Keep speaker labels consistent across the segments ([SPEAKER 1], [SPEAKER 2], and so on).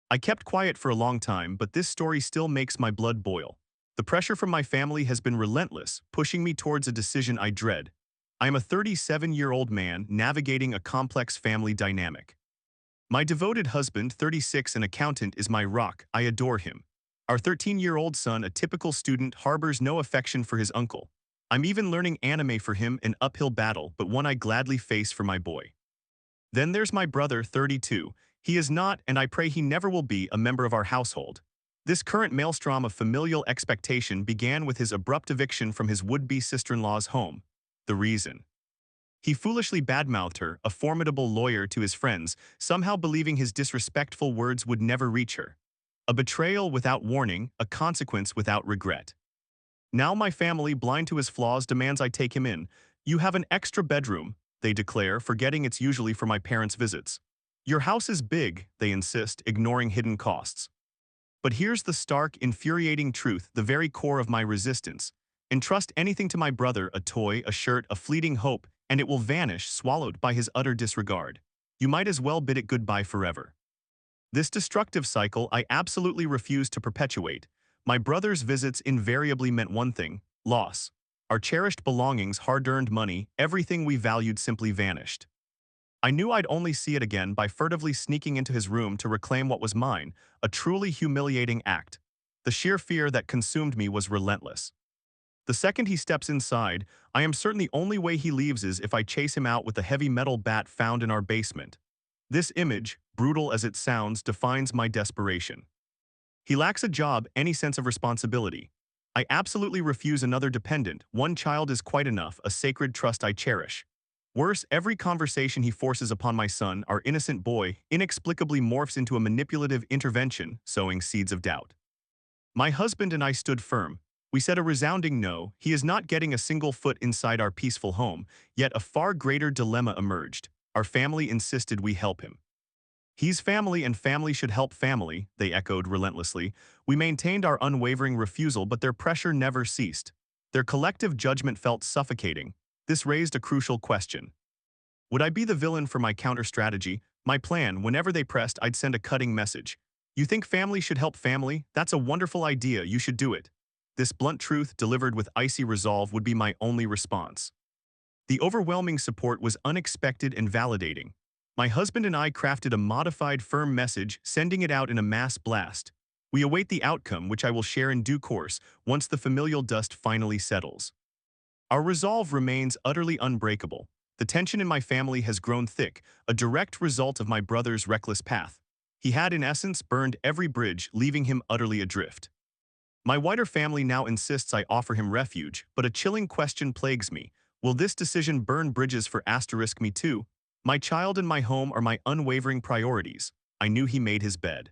[SPEAKER 1] I kept quiet for a long time, but this story still makes my blood boil. The pressure from my family has been relentless, pushing me towards a decision I dread. I am a 37-year-old man navigating a complex family dynamic. My devoted husband, 36, an accountant, is my rock. I adore him. Our 13-year-old son, a typical student, harbors no affection for his uncle. I'm even learning anime for him, an uphill battle, but one I gladly face for my boy. Then there's my brother, 32. He is not, and I pray he never will be, a member of our household. This current maelstrom of familial expectation began with his abrupt eviction from his would-be sister-in-law's home. The reason? He foolishly badmouthed her, a formidable lawyer, to his friends, somehow believing his disrespectful words would never reach her. A betrayal without warning, a consequence without regret. Now my family, blind to his flaws, demands I take him in. You have an extra bedroom, they declare, forgetting it's usually for my parents' visits. Your house is big, they insist, ignoring hidden costs. But here's the stark, infuriating truth, the very core of my resistance. Entrust anything to my brother, a toy, a shirt, a fleeting hope, and it will vanish, swallowed by his utter disregard. You might as well bid it goodbye forever. This destructive cycle I absolutely refuse to perpetuate. My brother's visits invariably meant one thing: loss. Our cherished belongings, hard-earned money, everything we valued simply vanished. I knew I'd only see it again by furtively sneaking into his room to reclaim what was mine, a truly humiliating act. The sheer fear that consumed me was relentless. The second he steps inside, I am certain the only way he leaves is if I chase him out with a heavy metal bat found in our basement. This image, brutal as it sounds, defines my desperation. He lacks a job, any sense of responsibility. I absolutely refuse another dependent. One child is quite enough, a sacred trust I cherish. Worse, every conversation he forces upon my son, our innocent boy, inexplicably morphs into a manipulative intervention, sowing seeds of doubt. My husband and I stood firm. We said a resounding no. He is not getting a single foot inside our peaceful home, yet a far greater dilemma emerged. Our family insisted we help him. He's family and family should help family, they echoed relentlessly. We maintained our unwavering refusal, but their pressure never ceased. Their collective judgment felt suffocating. This raised a crucial question. Would I be the villain for my counter-strategy? My plan, whenever they pressed, I'd send a cutting message. You think family should help family? That's a wonderful idea, you should do it. This blunt truth, delivered with icy resolve, would be my only response. The overwhelming support was unexpected and validating. My husband and I crafted a modified, firm message, sending it out in a mass blast. We await the outcome, which I will share in due course, once the familial dust finally settles. Our resolve remains utterly unbreakable. The tension in my family has grown thick, a direct result of my brother's reckless path. He had, in essence, burned every bridge, leaving him utterly adrift. My wider family now insists I offer him refuge, but a chilling question plagues me. Will this decision burn bridges for *me too? My child and my home are my unwavering priorities. I knew he made his bed.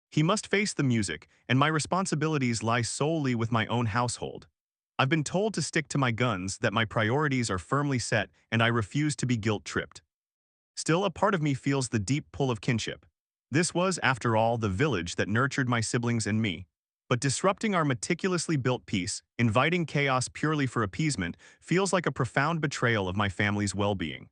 [SPEAKER 1] He must face the music, and my responsibilities lie solely with my own household. I've been told to stick to my guns, that my priorities are firmly set, and I refuse to be guilt-tripped. Still, a part of me feels the deep pull of kinship. This was, after all, the village that nurtured my siblings and me. But disrupting our meticulously built peace, inviting chaos purely for appeasement, feels like a profound betrayal of my family's well-being.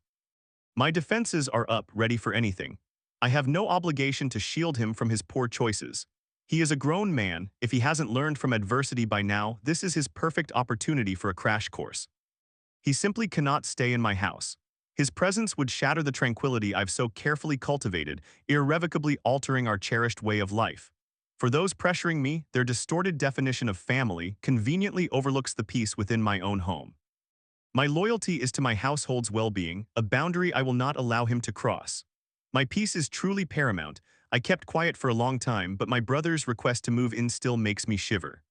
[SPEAKER 1] My defenses are up, ready for anything. I have no obligation to shield him from his poor choices. He is a grown man. If he hasn't learned from adversity by now, this is his perfect opportunity for a crash course. He simply cannot stay in my house. His presence would shatter the tranquility I've so carefully cultivated, irrevocably altering our cherished way of life. For those pressuring me, their distorted definition of family conveniently overlooks the peace within my own home. My loyalty is to my household's well-being, a boundary I will not allow him to cross. My peace is truly paramount. I kept quiet for a long time, but my brother's request to move in still makes me shiver.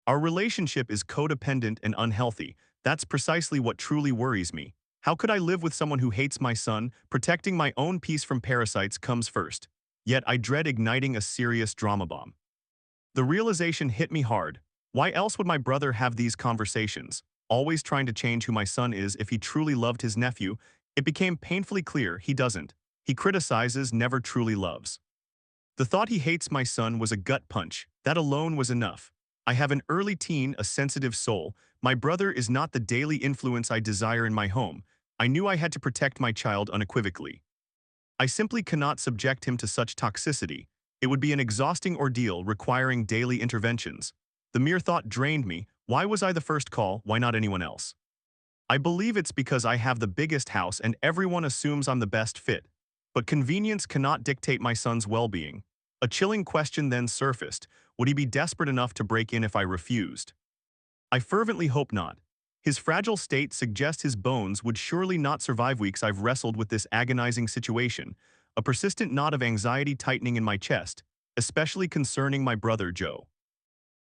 [SPEAKER 1] Our relationship is codependent and unhealthy. That's precisely what truly worries me. How could I live with someone who hates my son? Protecting my own peace from parasites comes first. Yet I dread igniting a serious drama bomb. The realization hit me hard. Why else would my brother have these conversations? Always trying to change who my son is if he truly loved his nephew. It became painfully clear he doesn't. He criticizes, never truly loves. The thought he hates my son was a gut punch. That alone was enough. I have an early teen, a sensitive soul. My brother is not the daily influence I desire in my home. I knew I had to protect my child unequivocally. I simply cannot subject him to such toxicity. It would be an exhausting ordeal requiring daily interventions. The mere thought drained me. Why was I the first call? Why not anyone else? I believe it's because I have the biggest house and everyone assumes I'm the best fit. But convenience cannot dictate my son's well-being. A chilling question then surfaced. Would he be desperate enough to break in if I refused? I fervently hope not. His fragile state suggests his bones would surely not survive weeks I've wrestled with this agonizing situation, a persistent knot of anxiety tightening in my chest, especially concerning my brother Joe.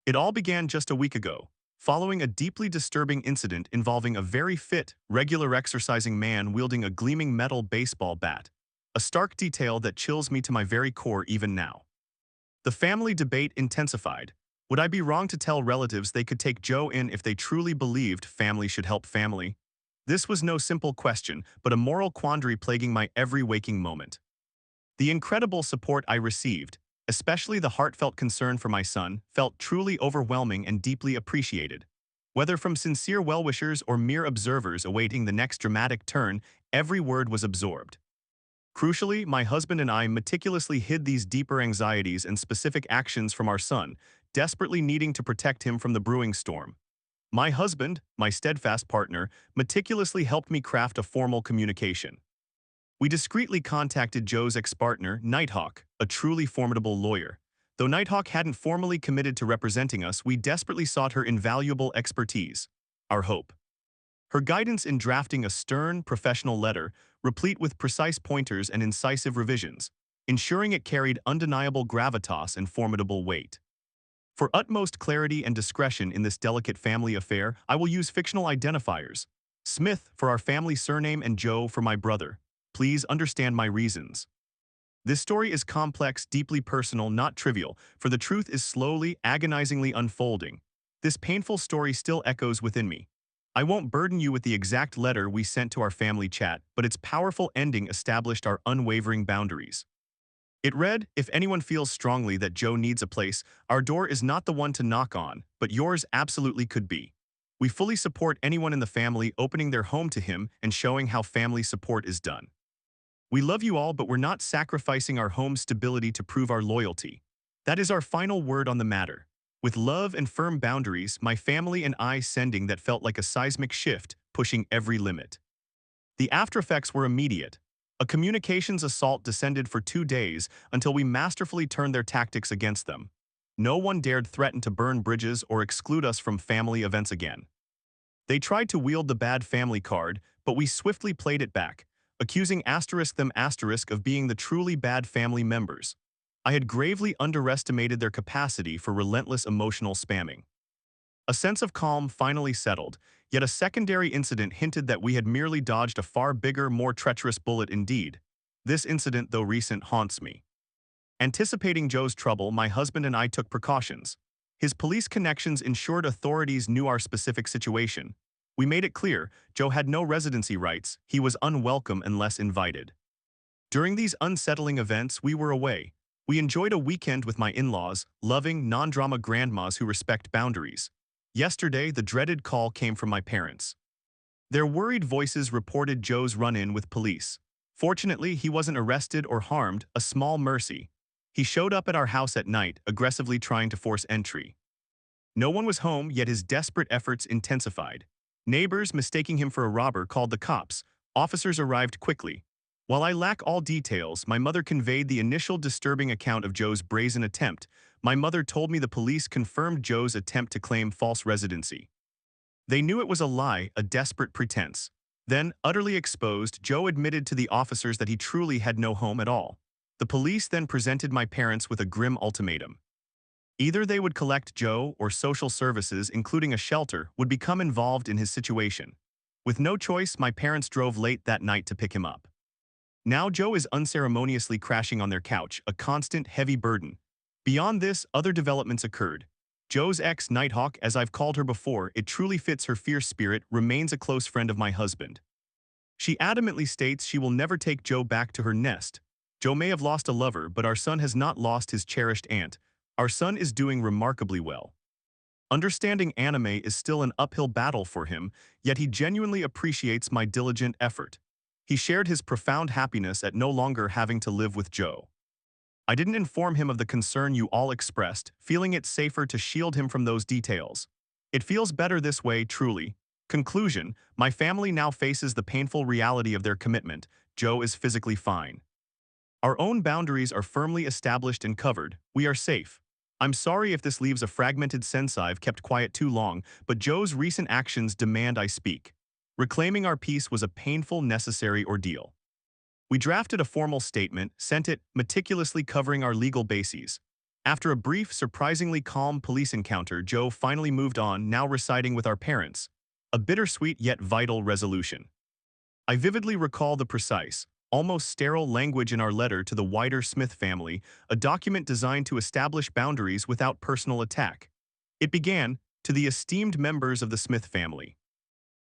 [SPEAKER 1] It all began just a week ago, following a deeply disturbing incident involving a very fit, regular exercising man wielding a gleaming metal baseball bat, a stark detail that chills me to my very core even now. The family debate intensified. Would I be wrong to tell relatives they could take Joe in if they truly believed family should help family? This was no simple question, but a moral quandary plaguing my every waking moment. The incredible support I received, especially the heartfelt concern for my son, felt truly overwhelming and deeply appreciated. Whether from sincere well-wishers or mere observers awaiting the next dramatic turn, every word was absorbed. Crucially, my husband and I meticulously hid these deeper anxieties and specific actions from our son, desperately needing to protect him from the brewing storm. My husband, my steadfast partner, meticulously helped me craft a formal communication. We discreetly contacted Joe's ex-partner, Nighthawk, a truly formidable lawyer. Though Nighthawk hadn't formally committed to representing us, we desperately sought her invaluable expertise, our hope. Her guidance in drafting a stern, professional letter, replete with precise pointers and incisive revisions, ensuring it carried undeniable gravitas and formidable weight. For utmost clarity and discretion in this delicate family affair, I will use fictional identifiers. Smith for our family surname and Joe for my brother. Please understand my reasons. This story is complex, deeply personal, not trivial, for the truth is slowly, agonizingly unfolding. This painful story still echoes within me. I won't burden you with the exact letter we sent to our family chat, but its powerful ending established our unwavering boundaries. It read, if anyone feels strongly that Joe needs a place, our door is not the one to knock on, but yours absolutely could be. We fully support anyone in the family opening their home to him and showing how family support is done. We love you all, but we're not sacrificing our home stability to prove our loyalty. That is our final word on the matter. With love and firm boundaries, my family and I sending that felt like a seismic shift, pushing every limit. The aftereffects were immediate. A communications assault descended for 2 days until we masterfully turned their tactics against them. No one dared threaten to burn bridges or exclude us from family events again. They tried to wield the bad family card, but we swiftly played it back, accusing them of being the truly bad family members. I had gravely underestimated their capacity for relentless emotional spamming. A sense of calm finally settled, yet a secondary incident hinted that we had merely dodged a far bigger, more treacherous bullet indeed. This incident, though recent, haunts me. Anticipating Joe's trouble, my husband and I took precautions. His police connections ensured authorities knew our specific situation. We made it clear Joe had no residency rights, he was unwelcome unless invited. During these unsettling events, we were away. We enjoyed a weekend with my in-laws, loving, non-drama grandmas who respect boundaries. Yesterday, the dreaded call came from my parents. Their worried voices reported Joe's run-in with police. Fortunately, he wasn't arrested or harmed, a small mercy. He showed up at our house at night, aggressively trying to force entry. No one was home, yet his desperate efforts intensified. Neighbors, mistaking him for a robber, called the cops. Officers arrived quickly. While I lack all details, my mother conveyed the initial disturbing account of Joe's brazen attempt. My mother told me the police confirmed Joe's attempt to claim false residency. They knew it was a lie, a desperate pretense. Then, utterly exposed, Joe admitted to the officers that he truly had no home at all. The police then presented my parents with a grim ultimatum. Either they would collect Joe or social services, including a shelter, would become involved in his situation. With no choice, my parents drove late that night to pick him up. Now Joe is unceremoniously crashing on their couch, a constant, heavy burden. Beyond this, other developments occurred. Joe's ex, Nighthawk, as I've called her before, it truly fits her fierce spirit, remains a close friend of my husband. She adamantly states she will never take Joe back to her nest. Joe may have lost a lover, but our son has not lost his cherished aunt. Our son is doing remarkably well. Understanding anime is still an uphill battle for him, yet he genuinely appreciates my diligent effort. He shared his profound happiness at no longer having to live with Joe. I didn't inform him of the concern you all expressed, feeling it safer to shield him from those details. It feels better this way, truly. Conclusion, my family now faces the painful reality of their commitment. Joe is physically fine. Our own boundaries are firmly established and covered. We are safe. I'm sorry if this leaves a fragmented sense I've kept quiet too long, but Joe's recent actions demand I speak. Reclaiming our peace was a painful, necessary ordeal. We drafted a formal statement, sent it, meticulously covering our legal bases. After a brief, surprisingly calm police encounter, Joe finally moved on, now residing with our parents. A bittersweet yet vital resolution. I vividly recall the precise, almost sterile language in our letter to the wider Smith family, a document designed to establish boundaries without personal attack. It began, "To the esteemed members of the Smith family."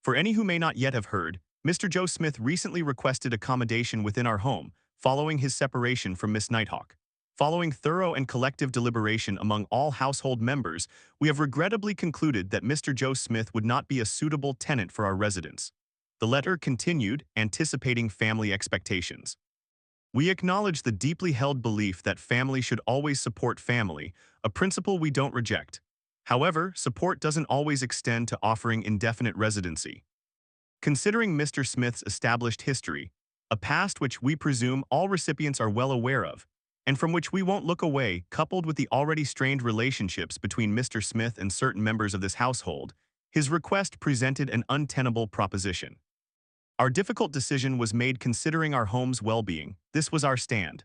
[SPEAKER 1] For any who may not yet have heard, Mr. Joe Smith recently requested accommodation within our home, following his separation from Miss Nighthawk. Following thorough and collective deliberation among all household members, we have regrettably concluded that Mr. Joe Smith would not be a suitable tenant for our residence. The letter continued, anticipating family expectations. We acknowledge the deeply held belief that family should always support family, a principle we don't reject. However, support doesn't always extend to offering indefinite residency. Considering Mr. Smith's established history, a past which we presume all recipients are well aware of, and from which we won't look away, coupled with the already strained relationships between Mr. Smith and certain members of this household, his request presented an untenable proposition. Our difficult decision was made considering our home's well-being. This was our stand.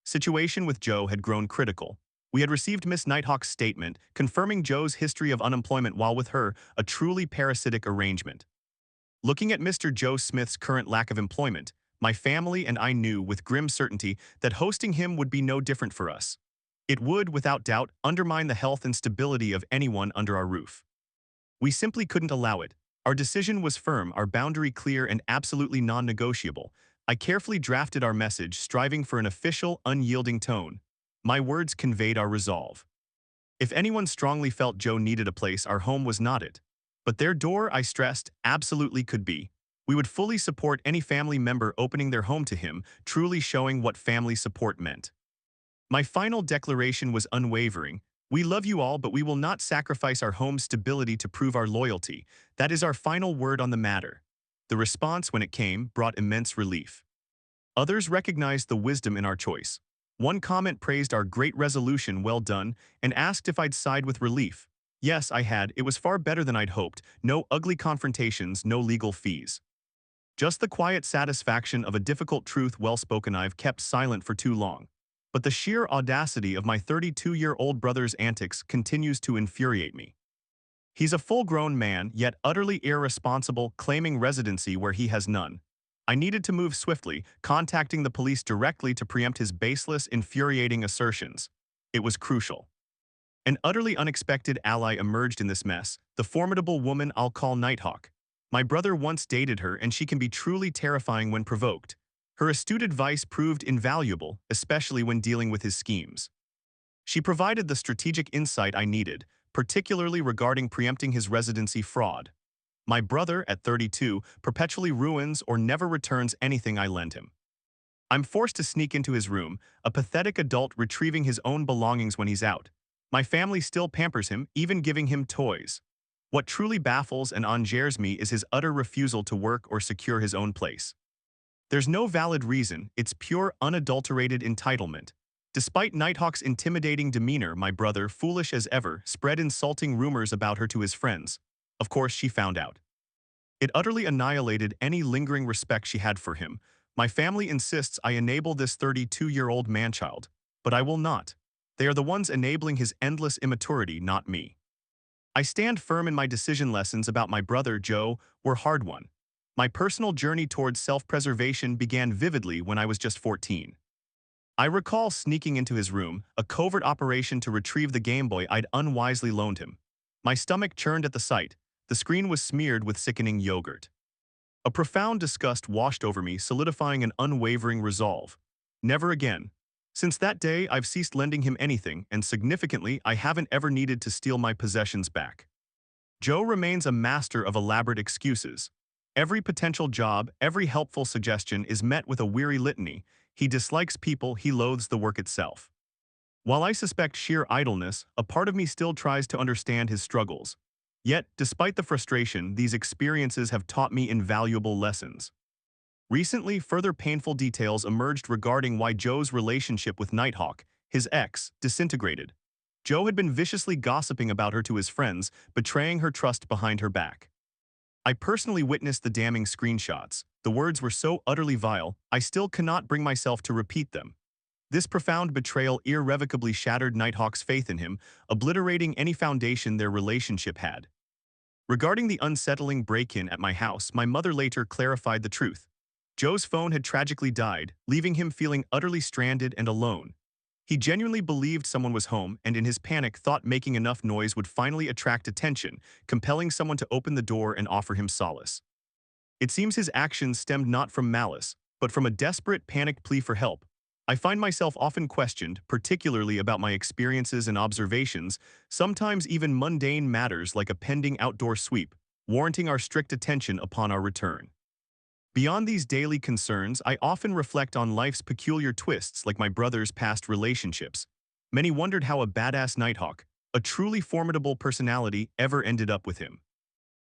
[SPEAKER 1] Situation with Joe had grown critical. We had received Miss Nighthawk's statement, confirming Joe's history of unemployment while with her, a truly parasitic arrangement. Looking at Mr. Joe Smith's current lack of employment, my family and I knew with grim certainty that hosting him would be no different for us. It would, without doubt, undermine the health and stability of anyone under our roof. We simply couldn't allow it. Our decision was firm, our boundary clear and absolutely non-negotiable. I carefully drafted our message, striving for an official, unyielding tone. My words conveyed our resolve. If anyone strongly felt Joe needed a place, our home was not it. But their door, I stressed, absolutely could be. We would fully support any family member opening their home to him, truly showing what family support meant. My final declaration was unwavering. We love you all, but we will not sacrifice our home's stability to prove our loyalty. That is our final word on the matter. The response, when it came, brought immense relief. Others recognized the wisdom in our choice. One comment praised our great resolution, well done, and asked if I'd side with relief. Yes, I had. It was far better than I'd hoped. No ugly confrontations, no legal fees. Just the quiet satisfaction of a difficult truth well spoken. I've kept silent for too long. But the sheer audacity of my 32-year-old brother's antics continues to infuriate me. He's a full-grown man, yet utterly irresponsible, claiming residency where he has none. I needed to move swiftly, contacting the police directly to preempt his baseless, infuriating assertions. It was crucial. An utterly unexpected ally emerged in this mess, the formidable woman I'll call Nighthawk. My brother once dated her, and she can be truly terrifying when provoked. Her astute advice proved invaluable, especially when dealing with his schemes. She provided the strategic insight I needed, particularly regarding preempting his residency fraud. My brother, at 32, perpetually ruins or never returns anything I lend him. I'm forced to sneak into his room, a pathetic adult retrieving his own belongings when he's out. My family still pampers him, even giving him toys. What truly baffles and engages me is his utter refusal to work or secure his own place. There's no valid reason, it's pure, unadulterated entitlement. Despite Nighthawk's intimidating demeanor, my brother, foolish as ever, spread insulting rumors about her to his friends. Of course, she found out. It utterly annihilated any lingering respect she had for him. My family insists I enable this 32-year-old man-child, but I will not. They are the ones enabling his endless immaturity, not me. I stand firm in my decision. Lessons about my brother, Joe, were hard won. My personal journey towards self-preservation began vividly when I was just 14. I recall sneaking into his room, a covert operation to retrieve the Game Boy I'd unwisely loaned him. My stomach churned at the sight. The screen was smeared with sickening yogurt. A profound disgust washed over me, solidifying an unwavering resolve. Never again. Since that day, I've ceased lending him anything, and significantly, I haven't ever needed to steal my possessions back. Joe remains a master of elaborate excuses. Every potential job, every helpful suggestion is met with a weary litany. He dislikes people, he loathes the work itself. While I suspect sheer idleness, a part of me still tries to understand his struggles. Yet, despite the frustration, these experiences have taught me invaluable lessons. Recently, further painful details emerged regarding why Joe's relationship with Nighthawk, his ex, disintegrated. Joe had been viciously gossiping about her to his friends, betraying her trust behind her back. I personally witnessed the damning screenshots. The words were so utterly vile, I still cannot bring myself to repeat them. This profound betrayal irrevocably shattered Nighthawk's faith in him, obliterating any foundation their relationship had. Regarding the unsettling break-in at my house, my mother later clarified the truth. Joe's phone had tragically died, leaving him feeling utterly stranded and alone. He genuinely believed someone was home and in his panic thought making enough noise would finally attract attention, compelling someone to open the door and offer him solace. It seems his actions stemmed not from malice, but from a desperate, panicked plea for help. I find myself often questioned, particularly about my experiences and observations, sometimes even mundane matters like a pending outdoor sweep, warranting our strict attention upon our return. Beyond these daily concerns, I often reflect on life's peculiar twists like my brother's past relationships. Many wondered how a badass Nighthawk, a truly formidable personality, ever ended up with him.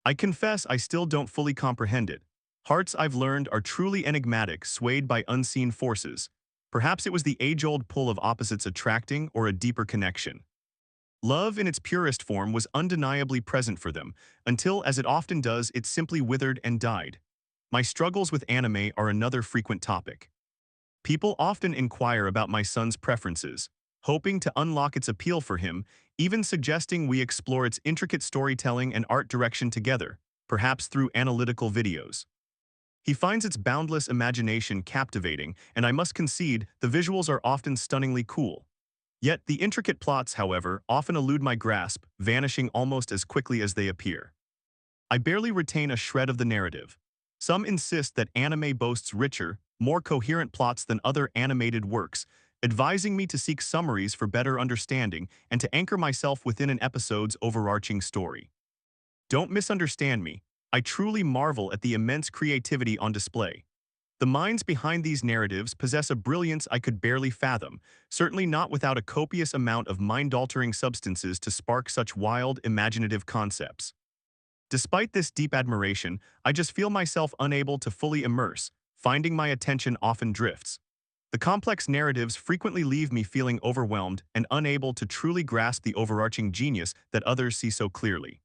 [SPEAKER 1] I confess I still don't fully comprehend it. Hearts I've learned are truly enigmatic, swayed by unseen forces. Perhaps it was the age-old pull of opposites attracting or a deeper connection. Love in its purest form was undeniably present for them, until, as it often does, it simply withered and died. My struggles with anime are another frequent topic. People often inquire about my son's preferences, hoping to unlock its appeal for him, even suggesting we explore its intricate storytelling and art direction together, perhaps through analytical videos. He finds its boundless imagination captivating, and I must concede, the visuals are often stunningly cool. Yet the intricate plots, however, often elude my grasp, vanishing almost as quickly as they appear. I barely retain a shred of the narrative. Some insist that anime boasts richer, more coherent plots than other animated works, advising me to seek summaries for better understanding and to anchor myself within an episode's overarching story. Don't misunderstand me. I truly marvel at the immense creativity on display. The minds behind these narratives possess a brilliance I could barely fathom, certainly not without a copious amount of mind-altering substances to spark such wild, imaginative concepts. Despite this deep admiration, I just feel myself unable to fully immerse, finding my attention often drifts. The complex narratives frequently leave me feeling overwhelmed and unable to truly grasp the overarching genius that others see so clearly.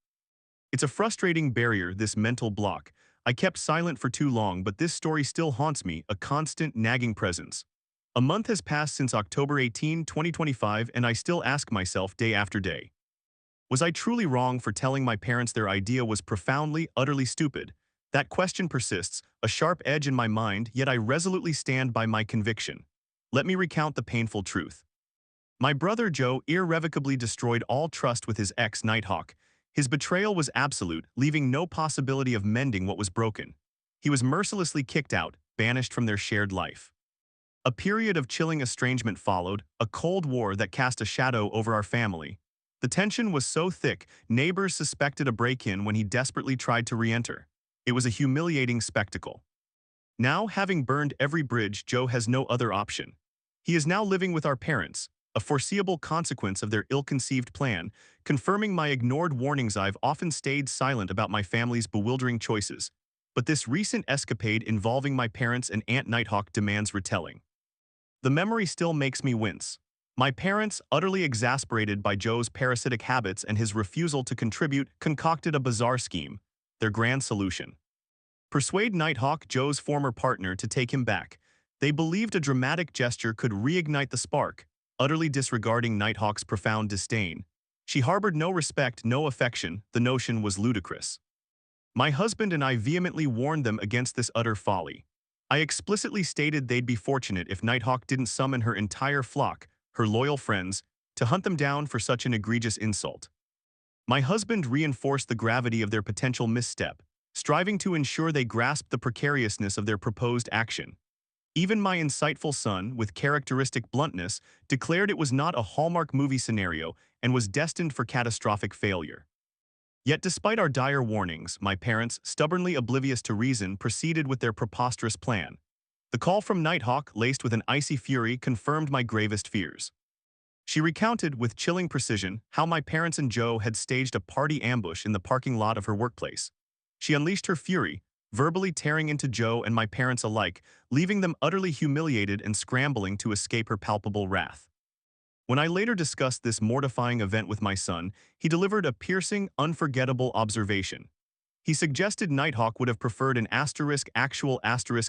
[SPEAKER 1] It's a frustrating barrier, this mental block. I kept silent for too long, but this story still haunts me, a constant, nagging presence. A month has passed since October 18, 2025, and I still ask myself day after day. Was I truly wrong for telling my parents their idea was profoundly, utterly stupid? That question persists, a sharp edge in my mind, yet I resolutely stand by my conviction. Let me recount the painful truth. My brother Joe irrevocably destroyed all trust with his ex, Nighthawk. His betrayal was absolute, leaving no possibility of mending what was broken. He was mercilessly kicked out, banished from their shared life. A period of chilling estrangement followed, a cold war that cast a shadow over our family. The tension was so thick, neighbors suspected a break-in when he desperately tried to re-enter. It was a humiliating spectacle. Now, having burned every bridge, Joe has no other option. He is now living with our parents, a foreseeable consequence of their ill-conceived plan, confirming my ignored warnings. I've often stayed silent about my family's bewildering choices. But this recent escapade involving my parents and Aunt Nighthawk demands retelling. The memory still makes me wince. My parents, utterly exasperated by Joe's parasitic habits and his refusal to contribute, concocted a bizarre scheme, their grand solution. Persuade Nighthawk, Joe's former partner, to take him back. They believed a dramatic gesture could reignite the spark, utterly disregarding Nighthawk's profound disdain. She harbored no respect, no affection. The notion was ludicrous. My husband and I vehemently warned them against this utter folly. I explicitly stated they'd be fortunate if Nighthawk didn't summon her entire flock, her loyal friends, to hunt them down for such an egregious insult. My husband reinforced the gravity of their potential misstep, striving to ensure they grasped the precariousness of their proposed action. Even my insightful son, with characteristic bluntness, declared it was not a Hallmark movie scenario and was destined for catastrophic failure. Yet despite our dire warnings, my parents, stubbornly oblivious to reason, proceeded with their preposterous plan. The call from Nighthawk, laced with an icy fury, confirmed my gravest fears. She recounted with chilling precision how my parents and Joe had staged a party ambush in the parking lot of her workplace. She unleashed her fury, verbally tearing into Joe and my parents alike, leaving them utterly humiliated and scrambling to escape her palpable wrath. When I later discussed this mortifying event with my son, he delivered a piercing, unforgettable observation. He suggested Nighthawk would have preferred an actual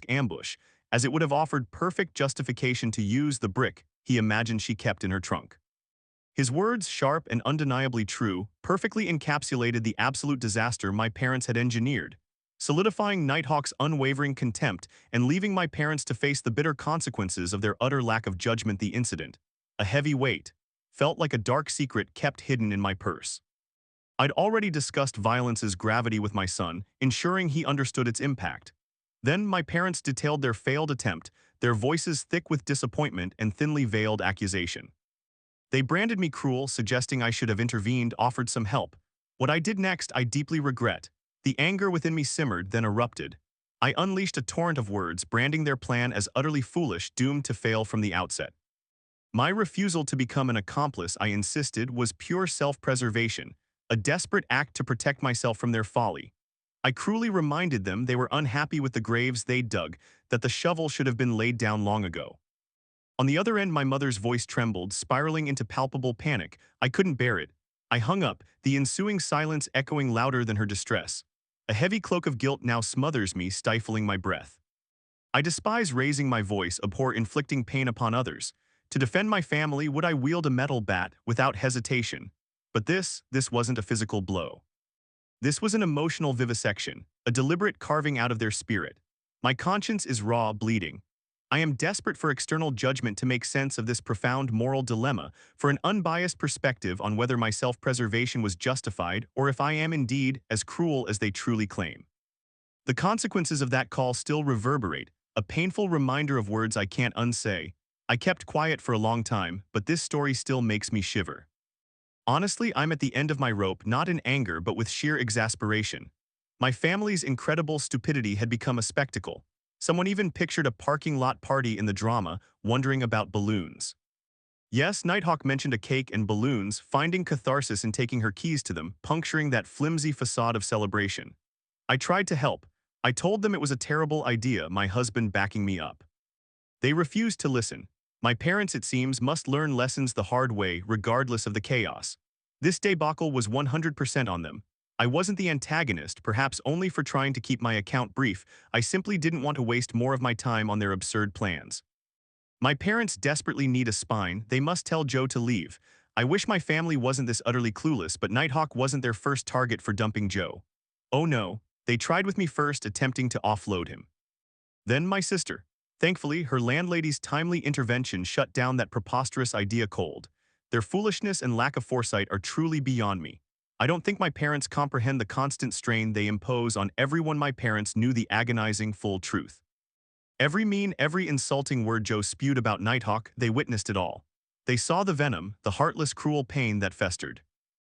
[SPEAKER 1] ambush, as it would have offered perfect justification to use the brick he imagined she kept in her trunk. His words, sharp and undeniably true, perfectly encapsulated the absolute disaster my parents had engineered, solidifying Nighthawk's unwavering contempt and leaving my parents to face the bitter consequences of their utter lack of judgment. The incident, a heavy weight, felt like a dark secret kept hidden in my purse. I'd already discussed violence's gravity with my son, ensuring he understood its impact. Then my parents detailed their failed attempt, their voices thick with disappointment and thinly veiled accusation. They branded me cruel, suggesting I should have intervened, offered some help. What I did next I deeply regret. The anger within me simmered, then erupted. I unleashed a torrent of words, branding their plan as utterly foolish, doomed to fail from the outset. My refusal to become an accomplice, I insisted, was pure self-preservation, a desperate act to protect myself from their folly. I cruelly reminded them they were unhappy with the graves they'd dug, that the shovel should have been laid down long ago. On the other end, my mother's voice trembled, spiraling into palpable panic. I couldn't bear it. I hung up, the ensuing silence echoing louder than her distress. A heavy cloak of guilt now smothers me, stifling my breath. I despise raising my voice, abhor inflicting pain upon others. To defend my family, would I wield a metal bat without hesitation? But this wasn't a physical blow. This was an emotional vivisection, a deliberate carving out of their spirit. My conscience is raw, bleeding. I am desperate for external judgment to make sense of this profound moral dilemma, for an unbiased perspective on whether my self-preservation was justified or if I am indeed as cruel as they truly claim. The consequences of that call still reverberate, a painful reminder of words I can't unsay. I kept quiet for a long time, but this story still makes me shiver. Honestly, I'm at the end of my rope, not in anger but with sheer exasperation. My family's incredible stupidity had become a spectacle. Someone even pictured a parking lot party in the drama, wondering about balloons. Yes, Nighthawk mentioned a cake and balloons, finding catharsis in taking her keys to them, puncturing that flimsy facade of celebration. I tried to help. I told them it was a terrible idea, my husband backing me up. They refused to listen. My parents, it seems, must learn lessons the hard way, regardless of the chaos. This debacle was 100% on them. I wasn't the antagonist, perhaps only for trying to keep my account brief. I simply didn't want to waste more of my time on their absurd plans. My parents desperately need a spine. They must tell Joe to leave. I wish my family wasn't this utterly clueless, but Nighthawk wasn't their first target for dumping Joe. Oh no, they tried with me first, attempting to offload him. Then my sister. Thankfully, her landlady's timely intervention shut down that preposterous idea cold. Their foolishness and lack of foresight are truly beyond me. I don't think my parents comprehend the constant strain they impose on everyone. My parents knew the agonizing full truth. Every mean, every insulting word Joe spewed about Nighthawk, they witnessed it all. They saw the venom, the heartless, cruel pain that festered.